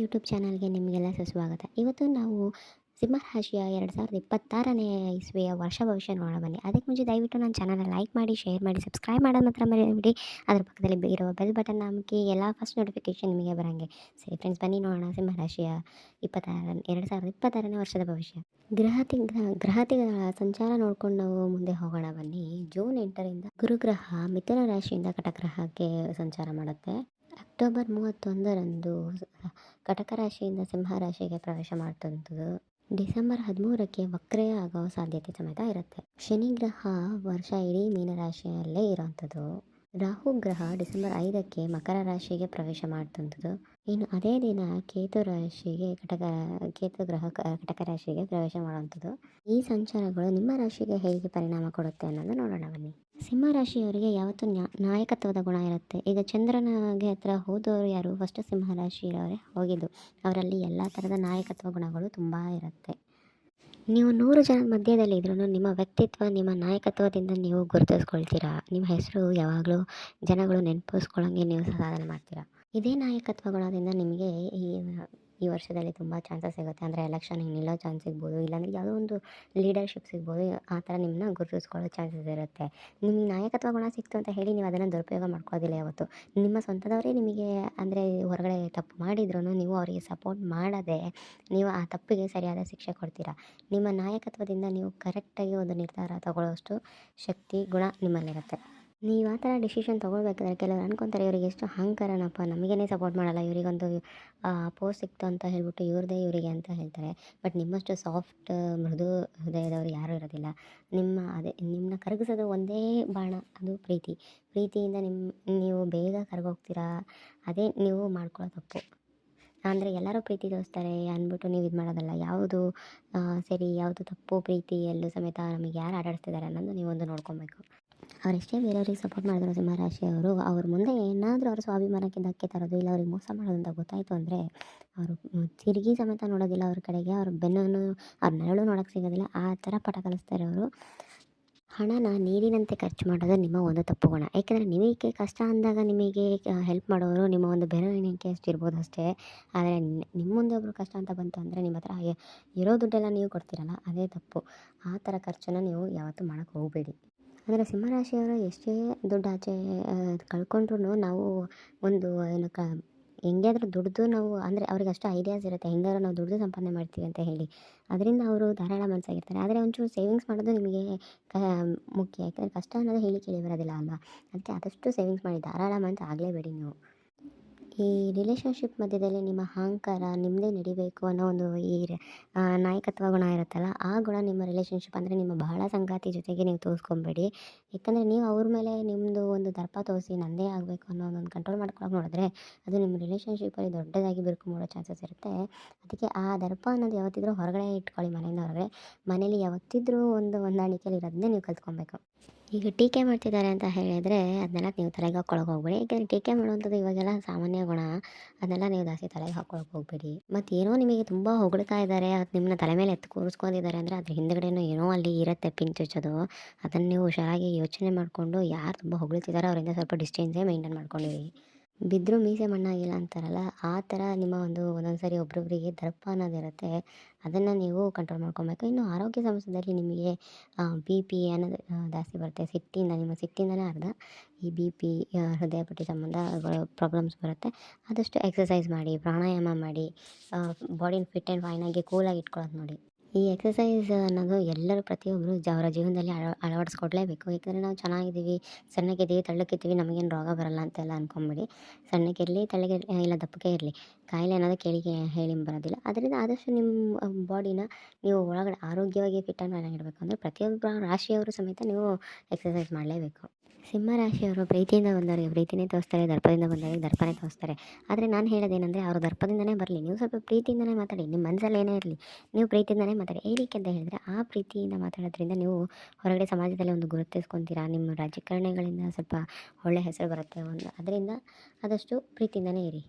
YouTube ಚಾನಲ್ಗೆ ನಿಮಗೆಲ್ಲ ಸುಸ್ವಾಗತ. ಇವತ್ತು ನಾವು ಸಿಂಹರಾಶಿಯ 2026ನೇ ಇಸ್ವಿಯ ವರ್ಷ ಭವಿಷ್ಯ ನೋಡೋಣ ಬನ್ನಿ. ಅದಕ್ಕೆ ಮುಂಚೆ ದಯವಿಟ್ಟು ನನ್ನ ಚಾನಲ್‌ನ ಲೈಕ್ ಮಾಡಿ, ಶೇರ್ ಮಾಡಿ, ಸಬ್ಸ್ಕ್ರೈಬ್ ಮಾಡೋದು ಮಾತ್ರ ಮರಿಬೇಡಿ. ಅದ್ರ ಪಕ್ಕದಲ್ಲಿ ಇರೋ ಬೆಲ್ ಬಟನ್ ಅಮುಕಿ ಎಲ್ಲ ಫಸ್ಟ್ ನೋಟಿಫಿಕೇಷನ್ ನಿಮಗೆ ಬರಂಗೆ. ಸರಿ ಫ್ರೆಂಡ್ಸ್, ಬನ್ನಿ ನೋಡೋಣ ಸಿಂಹರಾಶಿಯ 2026ನೇ ವರ್ಷದ ಭವಿಷ್ಯ. ಗ್ರಹತಿಗಳ ಸಂಚಾರ ನೋಡ್ಕೊಂಡು ನಾವು ಮುಂದೆ ಹೋಗೋಣ ಬನ್ನಿ. ಜೂನ್ 8ರಿಂದ ಗುರುಗ್ರಹ ಮಿಥುನ ರಾಶಿಯಿಂದ ಕಟಕ ಗ್ರಹಕ್ಕೆ ಸಂಚಾರ ಮಾಡುತ್ತೆ. ಅಕ್ಟೋಬರ್ 31ರಂದು ಕಟಕ ರಾಶಿಯಿಂದ ಸಿಂಹ ರಾಶಿಗೆ ಪ್ರವೇಶ ಮಾಡ್ತಂಥದ್ದು. ಡಿಸೆಂಬರ್ 13ಕ್ಕೆ ವಕ್ರ ಆಗೋ ಸಾಧ್ಯತೆ ಸಮೇತ ಇರುತ್ತೆ. ಶನಿ ಗ್ರಹ ವರ್ಷ ಇಡೀ ಮೀನರಾಶಿಯಲ್ಲೇ ಇರೋವಂಥದ್ದು. ರಾಹು ಗ್ರಹ ಡಿಸೆಂಬರ್ 5ಕ್ಕೆ ಮಕರ ರಾಶಿಗೆ ಪ್ರವೇಶ ಮಾಡ್ತಂಥದ್ದು. ಇನ್ನು ಅದೇ ದಿನ ಕೇತು ಗ್ರಹ ಕಟಕ ರಾಶಿಗೆ ಪ್ರವೇಶ ಮಾಡುವಂಥದ್ದು. ಈ ಸಂಚಾರಗಳು ನಿಮ್ಮ ರಾಶಿಗೆ ಹೇಗೆ ಪರಿಣಾಮ ಕೊಡುತ್ತೆ ಅನ್ನೋದು ನೋಡೋಣ ಬನ್ನಿ. ಸಿಂಹ ರಾಶಿಯವರಿಗೆ ಯಾವತ್ತೂ ನಾಯಕತ್ವದ ಗುಣ ಇರುತ್ತೆ. ಈಗ ಚಂದ್ರನಿಗೆ ಹತ್ರ ಹೋದವರು ಯಾರು? ಫಸ್ಟ್ ಸಿಂಹ ರಾಶಿಯವರೇ ಹೋಗಿದ್ದು. ಅವರಲ್ಲಿ ಎಲ್ಲ ಥರದ ನಾಯಕತ್ವ ಗುಣಗಳು ತುಂಬ ಇರುತ್ತೆ. ನೀವು 100 ಜನದ ಮಧ್ಯದಲ್ಲಿ ಇದ್ರೂ ನಿಮ್ಮ ವ್ಯಕ್ತಿತ್ವ, ನಿಮ್ಮ ನಾಯಕತ್ವದಿಂದ ನೀವು ಗುರುತಿಸ್ಕೊಳ್ತೀರಾ. ನಿಮ್ಮ ಹೆಸರು ಯಾವಾಗಲೂ ಜನಗಳು ನೆನಪಿಸ್ಕೊಳ್ಳೋಂಗೆ ನೀವು ಸಾಧನೆ ಮಾಡ್ತೀರಾ. ಇದೇ ನಾಯಕತ್ವ ಗುಣದಿಂದ ನಿಮಗೆ ಈ ವರ್ಷದಲ್ಲಿ ತುಂಬ ಚಾನ್ಸಸ್ ಸಿಗುತ್ತೆ. ಅಂದರೆ ಎಲೆಕ್ಷನ್ಗೆ ನಿಲ್ಲೋ ಚಾನ್ಸ್ ಸಿಗ್ಬೋದು, ಇಲ್ಲಾಂದರೆ ಯಾವುದೋ ಒಂದು ಲೀಡರ್ಶಿಪ್ ಸಿಗ್ಬೋದು. ಆ ಥರ ನಿಮ್ಮನ್ನ ಗುರುತಿಸ್ಕೊಳ್ಳೋ ಚಾನ್ಸಸ್ ಇರುತ್ತೆ. ನಿಮಗೆ ನಾಯಕತ್ವ ಗುಣ ಸಿಕ್ತು ಅಂತ ಹೇಳಿ ನೀವು ಅದನ್ನು ದುರುಪಯೋಗ ಮಾಡ್ಕೊಳ್ಳೋದಿಲ್ಲ ಯಾವತ್ತು. ನಿಮ್ಮ ಸ್ವಂತದವರೇ ನಿಮಗೆ ಅಂದರೆ ಹೊರಗಡೆ ತಪ್ಪು ಮಾಡಿದ್ರೂ ನೀವು ಅವರಿಗೆ ಸಪೋರ್ಟ್ ಮಾಡದೆ ನೀವು ಆ ತಪ್ಪಿಗೆ ಸರಿಯಾದ ಶಿಕ್ಷೆ ಕೊಡ್ತೀರಾ. ನಿಮ್ಮ ನಾಯಕತ್ವದಿಂದ ನೀವು ಕರೆಕ್ಟಾಗಿ ಒಂದು ನಿರ್ಧಾರ ತಗೊಳ್ಳೋಷ್ಟು ಶಕ್ತಿ, ಗುಣ ನಿಮ್ಮಲ್ಲಿರುತ್ತೆ. ನೀವು ಆ ಥರ ಡಿಸಿಷನ್ ತೊಗೊಳ್ಬೇಕಾದ್ರೆ ಕೆಲವರು ಅನ್ಕೊತಾರೆ, ಇವ್ರಿಗೆ ಎಷ್ಟು ಅಹಂಕಾರನಪ್ಪ, ನಮಗೇನೆ ಸಪೋರ್ಟ್ ಮಾಡಲ್ಲ, ಇವರಿಗೊಂದು ಪೋಸ್ಟ್ ಸಿಕ್ತು ಅಂತ ಹೇಳ್ಬಿಟ್ಟು ಇವ್ರದ್ದೇ ಇವರಿಗೆ ಅಂತ ಹೇಳ್ತಾರೆ. ಬಟ್ ನಿಮ್ಮಷ್ಟು ಸಾಫ್ಟ್ ಮೃದು ಹೃದಯದವರು ಯಾರೂ ಇರೋದಿಲ್ಲ. ನಿಮ್ಮನ್ನ ಕರಗಿಸೋದು ಒಂದೇ ಬಾಣ, ಅದು ಪ್ರೀತಿ. ಪ್ರೀತಿಯಿಂದ ನೀವು ಬೇಗ ಕರಗೋಗ್ತೀರಾ. ಅದೇ ನೀವು ಮಾಡ್ಕೊಳ್ಳೋ ತಪ್ಪು. ಅಂದರೆ ಎಲ್ಲರೂ ಪ್ರೀತಿ ತೋರಿಸ್ತಾರೆ ಅಂದ್ಬಿಟ್ಟು ನೀವು ಇದು ಮಾಡೋದಲ್ಲ. ಯಾವುದು ಸರಿ, ಯಾವುದು ತಪ್ಪು, ಪ್ರೀತಿಯಲ್ಲೂ ಸಮೇತ ನಮಗೆ ಯಾರು ಆಟಾಡಿಸ್ತಿದ್ದಾರೆ ಅನ್ನೋದು ನೀವೊಂದು ನೋಡ್ಕೊಬೇಕು. ಅವರೆಷ್ಟೇ ಬೇರೆಯವ್ರಿಗೆ ಸಪೋರ್ಟ್ ಮಾಡಿದ್ರು ಸಿಂಹರಾಶಿಯವರು, ಅವ್ರ ಮುಂದೆ ಏನಾದರೂ ಅವ್ರ ಸ್ವಾಭಿಮಾನಕ್ಕೆ ಧಕ್ಕೆ ತರೋದು, ಇಲ್ಲ ಅವ್ರಿಗೆ ಮೋಸ ಮಾಡೋದು ಅಂತ ಗೊತ್ತಾಯಿತು ಅಂದರೆ ಅವರು ತಿರುಗಿ ಸಮೇತ ನೋಡೋದಿಲ್ಲ ಅವ್ರ ಕಡೆಗೆ. ಅವ್ರ ಬೆನ್ನನ್ನು, ಅವ್ರ ನೆರಳು ನೋಡೋಕ್ಕೆ ಸಿಗೋದಿಲ್ಲ. ಆ ಥರ ಪಾಠ ಕಲಿಸ್ತಾರೆ ಅವರು. ಹಣನ ನೀರಿನಂತೆ ಖರ್ಚು ಮಾಡೋದು ನಿಮ್ಮ ಒಂದು ತಪ್ಪು ಗುಣ. ಏಕೆಂದರೆ ನಿಮಗೆ ಕಷ್ಟ ಅಂದಾಗ ನಿಮಗೆ ಹೆಲ್ಪ್ ಮಾಡೋರು ನಿಮ್ಮ ಒಂದು ಬೆರಳೆಣಿಕೆ ಅಷ್ಟು ಇರ್ಬೋದು ಅಷ್ಟೇ. ಆದರೆ ನಿಮ್ಮ ಮುಂದೆ ಒಬ್ಬರು ಕಷ್ಟ ಅಂತ ಬಂತು ಅಂದರೆ ನಿಮ್ಮ ಹತ್ರ ಇರೋ ದುಡ್ಡೆಲ್ಲ ನೀವು ಕೊಡ್ತೀರಲ್ಲ, ಅದೇ ತಪ್ಪು. ಆ ಥರ ಖರ್ಚನ್ನು ನೀವು ಯಾವತ್ತೂ ಮಾಡೋಕ್ಕೆ ಹೋಗಬೇಡಿ. ಅಂದರೆ ಸಿಂಹರಾಶಿಯವರು ಎಷ್ಟೇ ದುಡ್ಡು ಆಚೆ ಕಳ್ಕೊಂಡ್ರೂ ನಾವು ಒಂದು ಹೆಂಗಾದ್ರೂ ದುಡ್ದು ನಾವು ಅಂದರೆ ಅವ್ರಿಗೆ ಅಷ್ಟು ಐಡಿಯಾಸ್ ಇರುತ್ತೆ, ಹೆಂಗಾದ್ರೂ ನಾವು ದುಡ್ದು ಸಂಪಾದನೆ ಮಾಡ್ತೀವಿ ಅಂತ ಹೇಳಿ. ಅದರಿಂದ ಅವರು ಧಾರಾಳ ಮನಸ್ಸಾಗಿರ್ತಾರೆ. ಆದರೆ ಒಂಚೂರು ಸೇವಿಂಗ್ಸ್ ಮಾಡೋದು ನಿಮಗೆ ಮುಖ್ಯ. ಯಾಕಂದರೆ ಕಷ್ಟ ಅನ್ನೋದು ಹೇಳಿ ಕೇಳಿ ಬರೋದಿಲ್ಲ ಅಲ್ವಾ. ಅದಕ್ಕೆ ಆದಷ್ಟು ಸೇವಿಂಗ್ಸ್ ಮಾಡಿ, ಧಾರಾಳ ಮನಸ್ಸು ಆಗಲೇಬೇಡಿ ನೀವು. ಈ ರಿಲೇಷನ್ಶಿಪ್ ಮಧ್ಯದಲ್ಲಿ ನಿಮ್ಮ ಅಹಂಕಾರ ನಿಮ್ಮದೇ ನಡಿಬೇಕು ಅನ್ನೋ ಒಂದು ನಾಯಕತ್ವ ಗುಣ ಇರುತ್ತಲ್ಲ, ಆ ಗುಣ ನಿಮ್ಮ ರಿಲೇಷನ್ಶಿಪ್ ಅಂದರೆ ನಿಮ್ಮ ಬಹಳ ಸಂಗಾತಿ ಜೊತೆಗೆ ನೀವು ತೋರಿಸ್ಕೊಬೇಡಿ. ಯಾಕಂದರೆ ನೀವು ಅವ್ರ ಮೇಲೆ ನಿಮ್ಮದು ಒಂದು ದರ್ಪ ತೋರಿಸಿ ನನ್ನದೇ ಆಗಬೇಕು ಅನ್ನೋ ಒಂದು ಕಂಟ್ರೋಲ್ ಮಾಡ್ಕೊಳಕ್ಕೆ ನೋಡಿದ್ರೆ ಅದು ನಿಮ್ಮ ರಿಲೇಷನ್ಶಿಪ್ಪಲ್ಲಿ ದೊಡ್ಡದಾಗಿ ಬಿರುಕು ಮೂಡೋ ಚಾನ್ಸಸ್ ಇರುತ್ತೆ. ಅದಕ್ಕೆ ಆ ದರ್ಪ ಅನ್ನೋದು ಯಾವತ್ತಿದ್ರೂ ಹೊರಗಡೆ ಇಟ್ಕೊಳ್ಳಿ, ಮನೆಯಿಂದ ಹೊರಗಡೆ. ಮನೇಲಿ ಯಾವತ್ತಿದ್ರೂ ಒಂದು ಹೊಂದಾಣಿಕೆಯಲ್ಲಿ ಇರೋದನ್ನೇ ನೀವು ಕಲ್ತ್ಕೊಬೇಕು. ಈಗ ಟೀಕೆ ಮಾಡ್ತಿದ್ದಾರೆ ಅಂತ ಹೇಳಿದರೆ ಅದನ್ನೆಲ್ಲ ನೀವು ತಲೆಗೆ ಹಾಕ್ಕೊಳಕ್ಕೆ ಹೋಗಬೇಡಿ. ಯಾಕೆಂದರೆ ಟೀಕೆ ಮಾಡುವಂಥದ್ದು ಇವಾಗೆಲ್ಲ ಸಾಮಾನ್ಯ ಗುಣ. ಅದನ್ನೆಲ್ಲ ನೀವು ಜಾಸ್ತಿ ತಲೆಗೆ ಹಾಕ್ಕೊಳಕ್ಕೆ ಹೋಗಬೇಡಿ. ಮತ್ತು ಏನೋ ನಿಮಗೆ ತುಂಬ ಹೊಗಳ್ತಾ ಇದ್ದಾರೆ, ಅದು ನಿಮ್ಮನ್ನ ತಲೆ ಮೇಲೆ ಎತ್ತಿ ಕೂರಿಸ್ಕೊಂಡಿದ್ದಾರೆ ಅಂದರೆ ಅದ್ರ ಹಿಂದುಗಡೆನೂ ಏನೋ ಅಲ್ಲಿ ಇರುತ್ತೆ ಪಿನ್ ಚುಚ್ಚೋದು. ಅದನ್ನು ನೀವು ಹುಷಾರಾಗಿ ಯೋಚನೆ ಮಾಡಿಕೊಂಡು ಯಾರು ತುಂಬ ಹೊಗಳ್ತಿದ್ದಾರೋ ಅವರಿಂದ ಸ್ವಲ್ಪ ಡಿಸ್ಟೆನ್ಸೇ ಮೇಂಟೈನ್ ಮಾಡ್ಕೊಂಡಿರಿ. ಬಿದ್ದರೂ ಮೀಸೆ ಮಣ್ಣಾಗಿಲ್ಲ ಅಂತಾರಲ್ಲ, ಆ ಥರ ನಿಮ್ಮ ಒಂದೊಂದು ಸರಿ ಒಬ್ರೊಬ್ಬರಿಗೆ ದರ್ಪ ಅನ್ನೋದಿರುತ್ತೆ. ಅದನ್ನು ನೀವು ಕಂಟ್ರೋಲ್ ಮಾಡ್ಕೊಬೇಕು. ಇನ್ನು ಆರೋಗ್ಯ ಸಮಸ್ಯೆಯಲ್ಲಿ ನಿಮಗೆ BP ಅನ್ನೋದು ಜಾಸ್ತಿ ಬರುತ್ತೆ. ನಿಮ್ಮ ಸಿಟ್ಟಿಂದನೇ ಅರ್ಧ ಈ BP, ಹೃದಯಪಟ್ಟಿ ಸಂಬಂಧಗಳು ಪ್ರಾಬ್ಲಮ್ಸ್ ಬರುತ್ತೆ. ಆದಷ್ಟು ಎಕ್ಸಸೈಸ್ ಮಾಡಿ, ಪ್ರಾಣಾಯಾಮ ಮಾಡಿ, ಬಾಡಿನ ಫಿಟ್ ಆ್ಯಂಡ್ ಫೈನಾಗಿ ಕೂಲಾಗಿ ಇಟ್ಕೊಳ್ಳೋದು ನೋಡಿ. ಈ ಎಕ್ಸಸೈಸ್ ಅನ್ನೋದು ಎಲ್ಲರೂ ಪ್ರತಿಯೊಬ್ಬರು ಅವರ ಜೀವನದಲ್ಲಿ ಅಳವಡಿಸ್ಕೊಡ್ಲೇಬೇಕು. ಯಾಕಂದರೆ ನಾವು ಚೆನ್ನಾಗಿದ್ದೀವಿ, ಸಣ್ಣಗಿದ್ದೀವಿ, ತೆಳ್ಳಗಿದ್ದೀವಿ, ನಮಗೇನು ರೋಗ ಬರಲ್ಲ ಅಂತೆಲ್ಲ ಅಂದ್ಕೊಂಬೇಡಿ. ಸಣ್ಣಗಿರಲಿ, ತೆಳ್ಳಗಿರಲಿ, ಇಲ್ಲ ದಪ್ಪಗೆ ಇರಲಿ, ಕಾಯಿಲೆ ಅನ್ನೋದು ಹೇಳಿ ಬರೋದಿಲ್ಲ. ಅದರಿಂದ ಆದಷ್ಟು ನಿಮ್ಮ ಬಾಡಿನ ನೀವು ಒಳಗಡೆ ಆರೋಗ್ಯವಾಗಿ ಫಿಟ್ ಆ್ಯಂಡ್ ಫೈನಾಗಿ ಇಡಬೇಕು ಅಂದರೆ ಪ್ರತಿಯೊಬ್ಬ ರಾಶಿಯವರು ಸಮೇತ ನೀವು ಎಕ್ಸಸೈಸ್ ಮಾಡಲೇಬೇಕು. ಸಿಂಹ ರಾಶಿಯವರು ಪ್ರೀತಿಯಿಂದ ಬಂದವರಿಗೆ ಪ್ರೀತಿನೇ ತೋರಿಸ್ತಾರೆ, ದರ್ಪದಿಂದ ಬಂದವರಿಗೆ ದರ್ಪನೇ ತೋರಿಸ್ತಾರೆ. ಆದರೆ ನಾನು ಹೇಳೋದೇನೆಂದರೆ ಅವರು ದರ್ಪದಿಂದನೇ ಬರಲಿ, ನೀವು ಸ್ವಲ್ಪ ಪ್ರೀತಿಯಿಂದನೇ ಮಾತಾಡಿ. ನಿಮ್ಮ ಮನಸ್ಸಲ್ಲಿ ಏನೇ ಇರಲಿ, ನೀವು ಪ್ರೀತಿಯಿಂದನೇ ಮಾತಾಡಿ. ಏನಕ್ಕೆ ಅಂತ ಹೇಳಿದರೆ ಆ ಪ್ರೀತಿಯಿಂದ ಮಾತಾಡೋದ್ರಿಂದ ನೀವು ಹೊರಗಡೆ ಸಮಾಜದಲ್ಲಿ ಒಂದು ಗುರುತಿಸ್ಕೊತೀರಾ. ನಿಮ್ಮ ರಾಜಕಾರಣಿಗಳಿಂದ ಸ್ವಲ್ಪ ಒಳ್ಳೆಯ ಹೆಸರು ಬರುತ್ತೆ. ಅದರಿಂದ ಆದಷ್ಟು ಪ್ರೀತಿಯಿಂದನೇ ಇರಿ.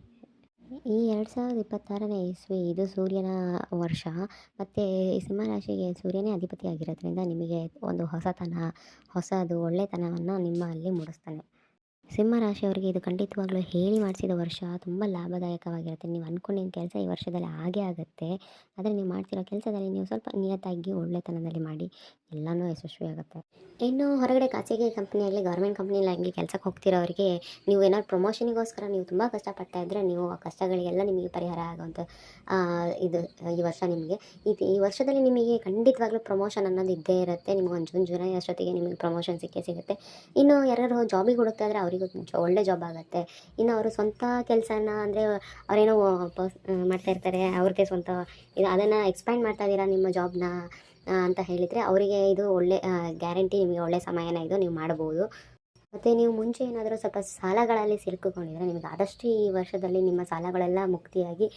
ಈ 2026ನೇ ಇಸ್ವಿ ಇದು ಸೂರ್ಯನ ವರ್ಷ. ಮತ್ತು ಸಿಂಹರಾಶಿಗೆ ಸೂರ್ಯನೇ ಅಧಿಪತಿಯಾಗಿರೋದ್ರಿಂದ ನಿಮಗೆ ಒಂದು ಹೊಸತನ, ಹೊಸದು ಒಳ್ಳೆತನವನ್ನು ನಿಮ್ಮಲ್ಲಿ ಮೂಡಿಸ್ತಾನೆ. ಸಿಂಹ ರಾಶಿಯವರಿಗೆ ಇದು ಖಂಡಿತವಾಗ್ಲೂ ಹೇಳಿ ಮಾಡಿಸಿದ ವರ್ಷ. ತುಂಬ ಲಾಭದಾಯಕವಾಗಿರುತ್ತೆ. ನೀವು ಅಂದ್ಕೊಂಡಿದ್ದ ಕೆಲಸ ಈ ವರ್ಷದಲ್ಲಿ ಆಗೇ ಆಗುತ್ತೆ. ಆದರೆ ನೀವು ಮಾಡ್ತಿರೋ ಕೆಲಸದಲ್ಲಿ ನೀವು ಸ್ವಲ್ಪ ನಿಯತ್ತಾಗಿ ಒಳ್ಳೆತನದಲ್ಲಿ ಮಾಡಿ ಎಲ್ಲನೂ ಯಶಸ್ವಿಯಾಗುತ್ತೆ. ಇನ್ನು ಹೊರಗಡೆ ಖಾಸಗಿ ಕಂಪ್ನಿಯಾಗಲಿ ಗೌರ್ಮೆಂಟ್ ಕಂಪ್ನಿಲಾಗಲಿ ಕೆಲ್ಸಕ್ಕೆ ಹೋಗ್ತಿರೋರಿಗೆ ನೀವು ಏನಾದ್ರು ಪ್ರಮೋಷನಿಗೋಸ್ಕರ ನೀವು ತುಂಬ ಕಷ್ಟಪಡ್ತಾ ಇದ್ದರೆ ನೀವು ಆ ಕಷ್ಟಗಳಿಗೆಲ್ಲ ನಿಮಗೆ ಪರಿಹಾರ ಆಗುವಂಥ ಇದು ಈ ವರ್ಷ ನಿಮಗೆ ಈ ವರ್ಷದಲ್ಲಿ ನಿಮಗೆ ಖಂಡಿತವಾಗ್ಲೂ ಪ್ರಮೋಷನ್ ಅನ್ನೋದು ಇದ್ದೇ ಇರುತ್ತೆ. ನಿಮ್ಗೊಂದು ಜುಲೈ ಅಷ್ಟೊತ್ತಿಗೆ ನಿಮಗೆ ಪ್ರಮೋಷನ್ ಸಿಕ್ಕೇ ಸಿಗುತ್ತೆ. ಇನ್ನು ಯಾರಾದ್ರು ಜಾಬಿಗೆ ಹುಡುಕ್ತಾ ಇದ್ದರೆ ಅವರಿಗೂ ಒಳ್ಳೆ ಜಾಬ್ ಆಗುತ್ತೆ. ಇನ್ನು ಅವರು ಸ್ವಂತ ಕೆಲಸನ ಅಂದರೆ ಅವರೇನೋ ಮಾಡ್ತಾ ಇರ್ತಾರೆ, ಅವ್ರಿಗೆ ಸ್ವಂತ ಇದು ಅದನ್ನು ಎಕ್ಸ್ಪ್ಯಾಂಡ್ ಮಾಡ್ತಾ ಇದ್ದೀರಾ ನಿಮ್ಮ ಜಾಬ್ನ ಅಂತ ಹೇಳಿದರೆ ಅವರಿಗೆ ಇದು ಒಳ್ಳೆ ಗ್ಯಾರಂಟಿ, ನಿಮಗೆ ಒಳ್ಳೆ ಸಮಯನೇ ಇದು, ನೀವು ಮಾಡ್ಬೋದು. ಮತ್ತು ನೀವು ಮುಂಚೆ ಏನಾದರೂ ಸ್ವಲ್ಪ ಸಾಲಗಳಲ್ಲಿ ಸಿಲುಕಿಕೊಂಡಿದ್ರೆ ನಿಮಗೆ ಆದಷ್ಟು ಈ ವರ್ಷದಲ್ಲಿ ನಿಮ್ಮ ಸಾಲಗಳೆಲ್ಲ ಮುಕ್ತಿಯಾಗಿ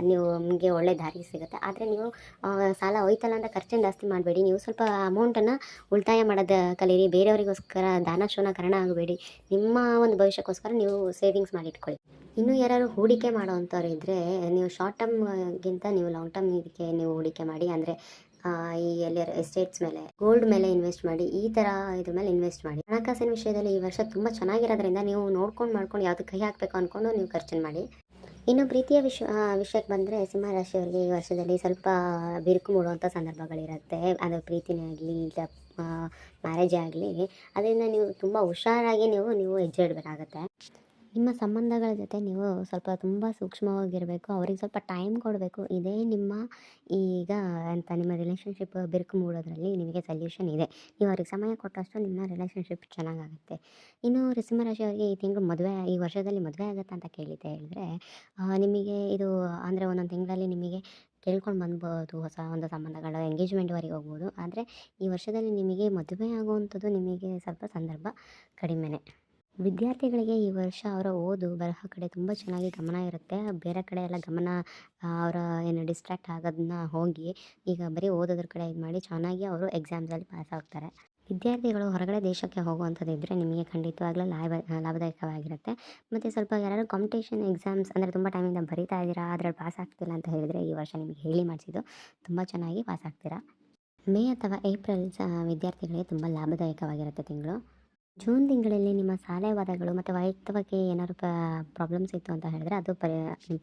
ನೀವು ನಿಮಗೆ ಒಳ್ಳೆ ದಾರಿ ಸಿಗುತ್ತೆ. ಆದರೆ ನೀವು ಸಾಲ ಹೋಯ್ತಲ್ಲ ಅಂತ ಖರ್ಚನ್ನು ಜಾಸ್ತಿ ಮಾಡಬೇಡಿ. ನೀವು ಸ್ವಲ್ಪ ಅಮೌಂಟನ್ನು ಉಳಿತಾಯ ಮಾಡೋದು ಕಲೀರಿ. ಬೇರೆಯವರಿಗೋಸ್ಕರ ದಾನ ಶೂನ ಕರ್ಣ ಆಗಬೇಡಿ. ನಿಮ್ಮ ಒಂದು ಭವಿಷ್ಯಕ್ಕೋಸ್ಕರ ನೀವು ಸೇವಿಂಗ್ಸ್ ಮಾಡಿಟ್ಕೊಳ್ಳಿ. ಇನ್ನೂ ಯಾರಾದ್ರು ಹೂಡಿಕೆ ಮಾಡೋವಂಥವ್ರು ಇದ್ದರೆ ನೀವು ಶಾರ್ಟ್ ಟರ್ಮ್ಗಿಂತ ನೀವು ಲಾಂಗ್ ಟರ್ಮ್ ಇದಕ್ಕೆ ನೀವು ಹೂಡಿಕೆ ಮಾಡಿ. ಅಂದರೆ ಈ ಎಲ್ಲಿಯಾರು ಎಸ್ಟೇಟ್ಸ್ ಮೇಲೆ, ಗೋಲ್ಡ್ ಮೇಲೆ ಇನ್ವೆಸ್ಟ್ ಮಾಡಿ. ಈ ಥರ ಇದ್ರ ಮೇಲೆ ಇನ್ವೆಸ್ಟ್ ಮಾಡಿ. ಹಣಕಾಸಿನ ವಿಷಯದಲ್ಲಿ ಈ ವರ್ಷ ತುಂಬ ಚೆನ್ನಾಗಿರೋದ್ರಿಂದ ನೀವು ನೋಡ್ಕೊಂಡು ಮಾಡ್ಕೊಂಡು ಯಾವುದಕ್ಕೆ ಕೈ ಹಾಕಬೇಕು ಅಂದ್ಕೊಂಡು ನೀವು ಖರ್ಚನ್ನು ಮಾಡಿ. ಇನ್ನು ಪ್ರೀತಿಯ ವಿಷಯಕ್ಕೆ ಬಂದರೆ ಸಿಂಹ ರಾಶಿಯವರಿಗೆ ಈ ವರ್ಷದಲ್ಲಿ ಸ್ವಲ್ಪ ಬಿರುಕು ಮೂಡುವಂಥ ಸಂದರ್ಭಗಳಿರುತ್ತೆ. ಅದು ಪ್ರೀತಿನೇ ಆಗಲಿ ಇಲ್ಲ ಮ್ಯಾರೇಜೇ ಆಗಲಿ, ಅದರಿಂದ ನೀವು ತುಂಬ ಹುಷಾರಾಗಿ ನೀವು ಹೆಜ್ಜೆ ಇಡಬೇಕಾಗತ್ತೆ. ನಿಮ್ಮ ಸಂಬಂಧಗಳ ಜೊತೆ ನೀವು ಸ್ವಲ್ಪ ತುಂಬ ಸೂಕ್ಷ್ಮವಾಗಿರಬೇಕು. ಅವ್ರಿಗೆ ಸ್ವಲ್ಪ ಟೈಮ್ ಕೊಡಬೇಕು. ಇದೇ ನಿಮ್ಮ ಈಗ ನಿಮ್ಮ ರಿಲೇಷನ್‌ಶಿಪ್ ಬಿರುಕು ಮೂಡೋದ್ರಲ್ಲಿ ನಿಮಗೆ ಸೊಲ್ಯೂಷನ್ ಇದೆ. ನೀವು ಅವ್ರಿಗೆ ಸಮಯ ಕೊಟ್ಟಷ್ಟು ನಿಮ್ಮ ರಿಲೇಷನ್‌ಶಿಪ್ ಚೆನ್ನಾಗಾಗುತ್ತೆ. ಇನ್ನು ಸಿಂಹರಾಶಿಯವರಿಗೆ ಈ ತಿಂಗಳು ಈ ವರ್ಷದಲ್ಲಿ ಮದುವೆ ಆಗುತ್ತಾ ಅಂತ ಹೇಳಿದರೆ ನಿಮಗೆ ಇದು ಅಂದರೆ ಒಂದೊಂದು ತಿಂಗಳಲ್ಲಿ ನಿಮಗೆ ಕೇಳ್ಕೊಂಡು ಬಂದ್ಬೋದು ಹೊಸ ಒಂದು ಸಂಬಂಧಗಳು, ಎಂಗೇಜ್‌ಮೆಂಟ್‌ವರೆಗೆ ಹೋಗ್ಬೋದು. ಆದರೆ ಈ ವರ್ಷದಲ್ಲಿ ನಿಮಗೆ ಮದುವೆ ಆಗುವಂಥದ್ದು ನಿಮಗೆ ಸ್ವಲ್ಪ ಸಂದರ್ಭ ಕಡಿಮೆನೇ. ವಿದ್ಯಾರ್ಥಿಗಳಿಗೆ ಈ ವರ್ಷ ಅವರ ಓದು, ಬರಹ ಕಡೆ ತುಂಬ ಚೆನ್ನಾಗಿ ಗಮನ ಇರುತ್ತೆ. ಬೇರೆ ಕಡೆ ಎಲ್ಲ ಗಮನ ಅವರ ಏನು ಡಿಸ್ಟ್ರಾಕ್ಟ್ ಆಗೋದನ್ನ ಹೋಗಿ ಈಗ ಬರೀ ಓದೋದ್ರ ಕಡೆ ಇದು ಮಾಡಿ ಚೆನ್ನಾಗಿ ಅವರು ಎಕ್ಸಾಮ್ಸಲ್ಲಿ ಪಾಸ್ ಆಗ್ತಾರೆ. ವಿದ್ಯಾರ್ಥಿಗಳು ಹೊರಗಡೆ ದೇಶಕ್ಕೆ ಹೋಗುವಂಥದ್ದು ಇದ್ದರೆ ನಿಮಗೆ ಖಂಡಿತವಾಗ್ಲೂ ಲಾಭದಾಯಕವಾಗಿರುತ್ತೆ. ಮತ್ತು ಸ್ವಲ್ಪ ಯಾರಾದ್ರು ಕಾಂಪಿಟೇಷನ್ ಎಕ್ಸಾಮ್ಸ್ ಅಂದರೆ ತುಂಬ ಟೈಮಿಂದ ಬರಿತಾ ಇದ್ದೀರಾ, ಅದ್ರಲ್ಲಿ ಪಾಸ್ ಆಗ್ತಿಲ್ಲ ಅಂತ ಹೇಳಿದರೆ ಈ ವರ್ಷ ನಿಮಗೆ ಹೇಳಿ ಮಾಡಿಸಿದ್ದು ತುಂಬ ಚೆನ್ನಾಗಿ ಪಾಸ್ ಆಗ್ತೀರಾ. ಮೇ ಅಥವಾ ಏಪ್ರಿಲ್ ವಿದ್ಯಾರ್ಥಿಗಳಿಗೆ ತುಂಬ ಲಾಭದಾಯಕವಾಗಿರುತ್ತೆ ತಿಂಗಳು. ಜೂನ್ ತಿಂಗಳಲ್ಲಿ ನಿಮ್ಮ ಸಾಲವಾದಗಳು ಮತ್ತು ವೈಯಕ್ತಿಕವಾಗಿ ಏನಾದ್ರು ಪ್ರಾಬ್ಲಮ್ಸ್ ಇತ್ತು ಅಂತ ಹೇಳಿದ್ರೆ ಅದು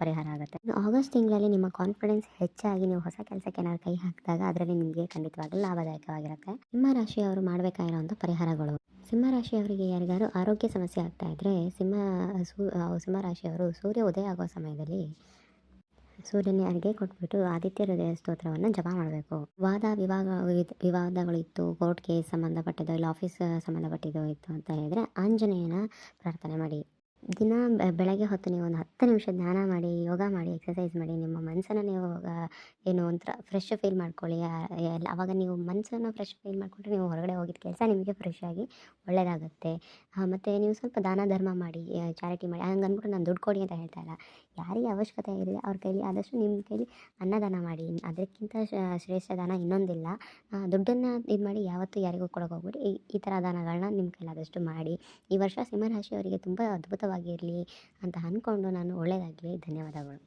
ಪರಿಹಾರ ಆಗುತ್ತೆ. ಇನ್ನು ಆಗಸ್ಟ್ ತಿಂಗಳಲ್ಲಿ ನಿಮ್ಮ ಕಾನ್ಫಿಡೆನ್ಸ್ ಹೆಚ್ಚಾಗಿ ನೀವು ಹೊಸ ಕೆಲಸಕ್ಕೆ ಏನಾದ್ರು ಕೈ ಹಾಕಿದಾಗ ಅದರಲ್ಲಿ ನಿಮಗೆ ಖಂಡಿತವಾಗ್ಲೂ ಲಾಭದಾಯಕವಾಗಿರುತ್ತೆ. ಸಿಂಹ ರಾಶಿಯವರು ಮಾಡಬೇಕಾಗಿರುವಂಥ ಪರಿಹಾರಗಳು. ಸಿಂಹ ರಾಶಿಯವರಿಗೆ ಯಾರಿಗಾದ್ರು ಆರೋಗ್ಯ ಸಮಸ್ಯೆ ಆಗ್ತಾ ಇದ್ದರೆ ಸಿಂಹ ರಾಶಿಯವರು ಸೂರ್ಯ ಉದಯ ಆಗೋ ಸಮಯದಲ್ಲಿ ಸೂರ್ಯನ ಅರ್ಘ್ಯ ಕೊಟ್ಬಿಟ್ಟು ಆದಿತ್ಯ ಹೃದಯ ಸ್ತೋತ್ರವನ್ನು ಜಪ ಮಾಡಬೇಕು. ವಿವಾದಗಳು ಇತ್ತು, ಕೋರ್ಟ್ ಕೇಸ್ ಸಂಬಂಧಪಟ್ಟಿದ್ದು, ಇಲ್ಲ ಆಫೀಸ್ ಸಂಬಂಧಪಟ್ಟಿದ್ದು ಇತ್ತು ಅಂತ ಹೇಳಿದರೆ ಆಂಜನೇಯನ ಪ್ರಾರ್ಥನೆ ಮಾಡಿ. ದಿನ ಬೆಳಗ್ಗೆ ಹೊತ್ತು ನೀವು ಒಂದು 10 ನಿಮಿಷ ಧ್ಯಾನ ಮಾಡಿ, ಯೋಗ ಮಾಡಿ, ಎಕ್ಸಸೈಸ್ ಮಾಡಿ. ನಿಮ್ಮ ಮನಸ್ಸನ್ನು ನೀವು ಏನು ಒಂಥರ ಫ್ರೆಶ್ ಫೀಲ್ ಮಾಡ್ಕೊಳ್ಳಿ. ಆವಾಗ ನೀವು ಮನಸ್ಸನ್ನು ಫ್ರೆಶ್ ಫೀಲ್ ಮಾಡಿಕೊಂಡ್ರೆ ನೀವು ಹೊರಗಡೆ ಹೋಗಿದ್ದ ಕೆಲಸ ನಿಮಗೆ ಫ್ರೆಶ್ ಆಗಿ ಒಳ್ಳೆಯದಾಗುತ್ತೆ. ಮತ್ತು ನೀವು ಸ್ವಲ್ಪ ದಾನ ಧರ್ಮ ಮಾಡಿ, ಚಾರಿಟಿ ಮಾಡಿ. ಹಂಗೆ ಅಂದ್ಬಿಟ್ಟು ನಾನು ದುಡ್ಡು ಕೊಡಿ ಅಂತ ಹೇಳ್ತಾ ಇಲ್ಲ. ಯಾರಿಗೆ ಅವಶ್ಯಕತೆ ಇದೆ ಅವ್ರ ಕೈಲಿ ಆದಷ್ಟು ನಿಮ್ಮ ಕೈಲಿ ಅನ್ನದಾನ ಮಾಡಿ. ಅದಕ್ಕಿಂತ ಶ್ರೇಷ್ಠ ದಾನ ಇನ್ನೊಂದಿಲ್ಲ. ದುಡ್ಡನ್ನು ಇದು ಮಾಡಿ ಯಾವತ್ತೂ ಯಾರಿಗೂ ಕೊಡೋಕೆ ಹೋಗ್ಬೇಡಿ. ಈ ಥರ ದಾನಗಳನ್ನ ನಿಮ್ಮ ಕೈಲಾದಷ್ಟು ಮಾಡಿ. ಈ ವರ್ಷ ಸಿಂಹರಾಶಿಯವರಿಗೆ ತುಂಬ ಅದ್ಭುತವಾಗಿರಲಿ ಅಂತ ಅಂದ್ಕೊಂಡು ನಾನು ಒಳ್ಳೆಯದಾಗಲಿ. ಧನ್ಯವಾದಗಳು.